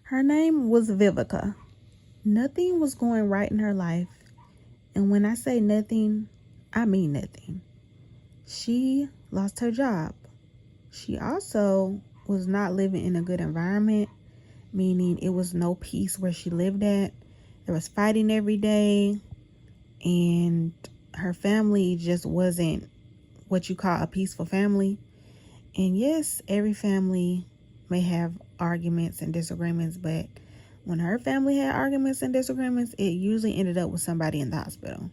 Her name was Vivica. Nothing was going right in her life. And when I say nothing, I mean nothing. She lost her job. She also was not living in a good environment, meaning it was no peace where she lived at. There was fighting every day, and her family just wasn't what you call a peaceful family. And yes, every family may have arguments and disagreements, but when her family had arguments and disagreements, it usually ended up with somebody in the hospital.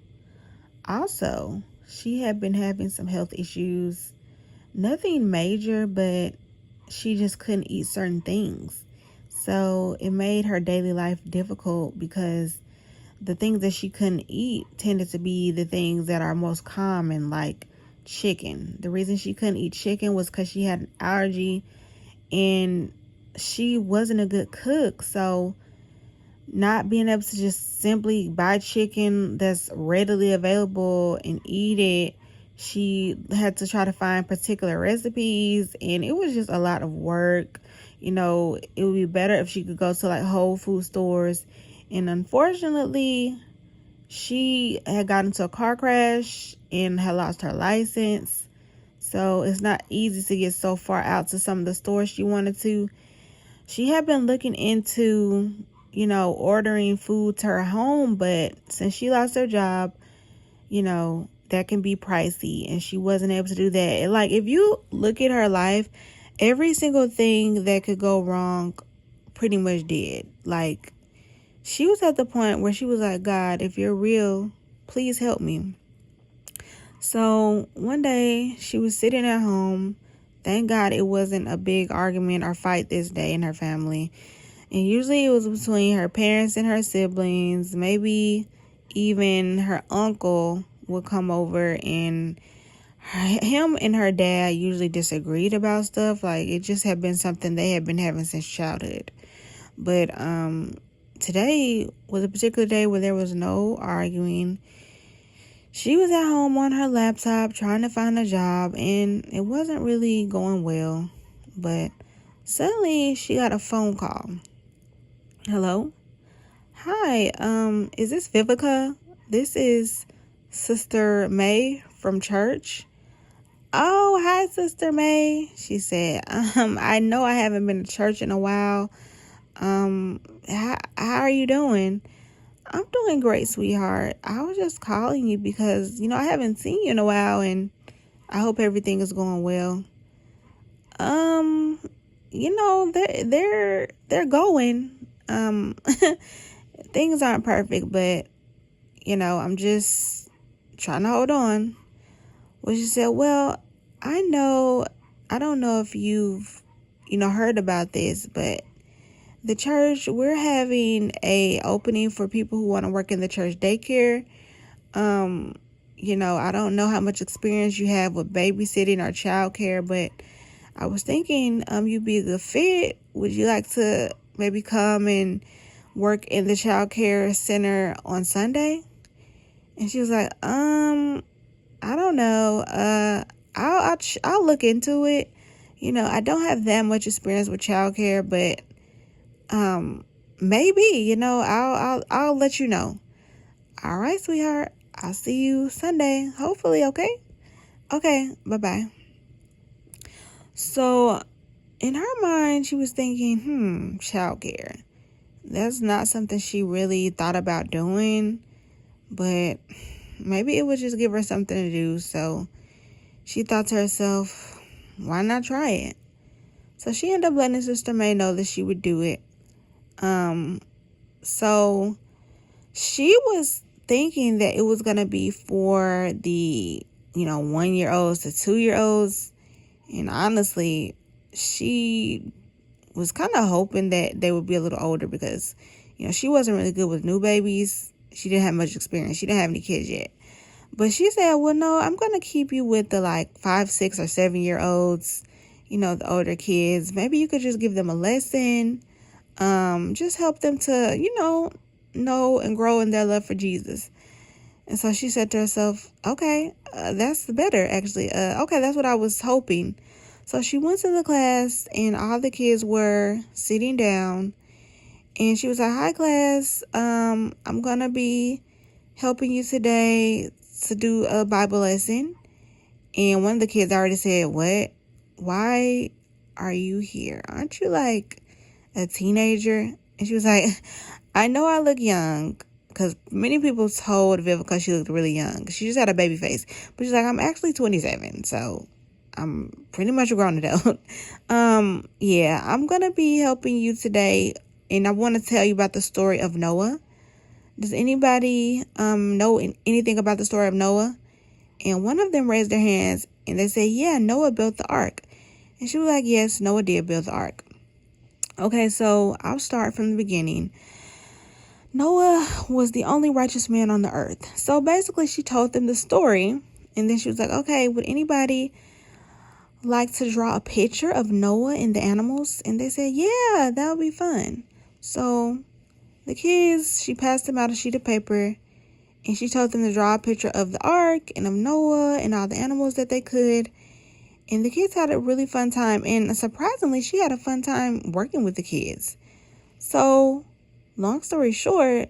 Also, she had been having some health issues. Nothing major, but she just couldn't eat certain things. So it made her daily life difficult because the things that she couldn't eat tended to be the things that are most common, like chicken. The reason she couldn't eat chicken was because she had an allergy and she wasn't a good cook. So not being able to just simply buy chicken that's readily available and eat it, she had to try to find particular recipes, and it was just a lot of work. It would be better if she could go to like Whole Food stores. And unfortunately, she had gotten into a car crash and had lost her license. So it's not easy to get so far out to some of the stores she wanted to. She had been looking into, ordering food to her home, but since she lost her job, that can be pricey, and she wasn't able to do that. And like, if you look at her life, every single thing that could go wrong pretty much did. Like, she was at the point where she was like, God, if you're real, please help me. So one day she was sitting at home. Thank God it wasn't a big argument or fight this day in her family. And usually it was between her parents and her siblings. Maybe even her uncle would come over, and him and her dad usually disagreed about stuff. Like, it just had been something they had been having since childhood. But today was a particular day where there was no arguing. She was at home on her laptop trying to find a job, and it wasn't really going well. But suddenly she got a phone call. Hello? Hi, is this Vivica? This is Sister May from church. Oh, hi, Sister May, she said. I know I haven't been to church in a while. How are you doing? I'm doing great, sweetheart. I was just calling you because, I haven't seen you in a while, and I hope everything is going well. They're going. Things aren't perfect, but, I'm just trying to hold on. Well, she said, well, I don't know if you've, heard about this, but the church, we're having a opening for people who want to work in the church daycare. I don't know how much experience you have with babysitting or childcare, but I was thinking you'd be a good fit. Would you like to maybe come and work in the childcare center on Sunday? And she was like, I don't know. I'll look into it. I don't have that much experience with childcare, but maybe, I'll let you know. All right, sweetheart. I'll see you Sunday, hopefully. Okay, bye-bye. So in her mind, she was thinking, childcare. That's not something she really thought about doing, but maybe it would just give her something to do. So she thought to herself, why not try it? So she ended up letting Sister May know that she would do it. So she was thinking that it was going to be for the, 1-year-olds to 2-year-olds. And honestly, she was kind of hoping that they would be a little older because, she wasn't really good with new babies. She didn't have much experience. She didn't have any kids yet. But she said, well, no, I'm going to keep you with the 5, 6, or 7-year-olds, the older kids. Maybe you could just give them a lesson. Just help them to, know and grow in their love for Jesus. And so she said to herself, okay, that's better, actually. Okay, that's what I was hoping. So she went to the class, and all the kids were sitting down, And she was like, hi class, I'm gonna be helping you today to do a Bible lesson. And one of the kids already said, what? Why are you here? Aren't you like a teenager? And she was like, I know I look young, because many people told Vivica she looked really young. She just had a baby face. But she's like, I'm actually 27, so I'm pretty much a grown adult. Yeah, I'm going to be helping you today, and I want to tell you about the story of Noah. Does anybody know anything about the story of Noah? And one of them raised their hands, and they said, yeah, Noah built the ark. And she was like, yes, Noah did build the ark. Okay, so I'll start from the beginning. Noah was the only righteous man on the earth. So basically, she told them the story, and then she was like, okay, would anybody like to draw a picture of Noah and the animals? And they said, yeah, that would be fun. So the kids, she passed them out a sheet of paper, and she told them to draw a picture of the ark and of Noah and all the animals that they could. And the kids had a really fun time. And surprisingly, she had a fun time working with the kids. So, long story short,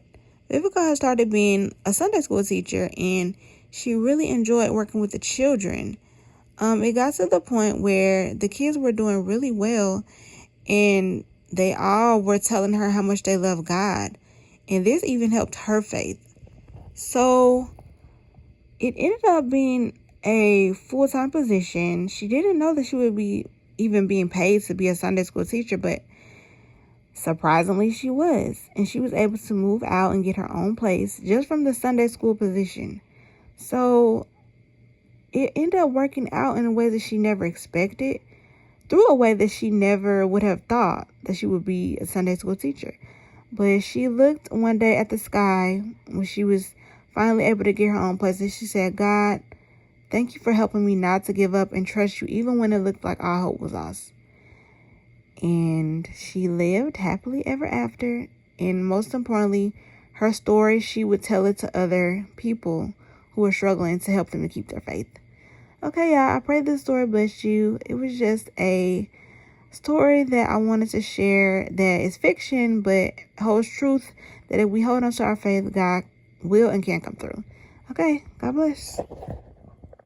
Vivica has started being a Sunday school teacher, and she really enjoyed working with the children. It got to the point where the kids were doing really well, and they all were telling her how much they love God. And this even helped her faith. So, it ended up being a full-time position. She didn't know that she would be even being paid to be a Sunday school teacher, but surprisingly she was. And she was able to move out and get her own place just from the Sunday school position. So it ended up working out in a way that she never expected, through a way that she never would have thought that she would be a Sunday school teacher. But she looked one day at the sky when she was finally able to get her own place, and she said, God, thank you for helping me not to give up and trust you even when it looked like all hope was lost. And she lived happily ever after. And most importantly, her story, she would tell it to other people who were struggling to help them to keep their faith. Okay, y'all, I pray this story blessed you. It was just a story that I wanted to share that is fiction, but holds truth, that if we hold on to our faith, God will and can come through. Okay, God bless.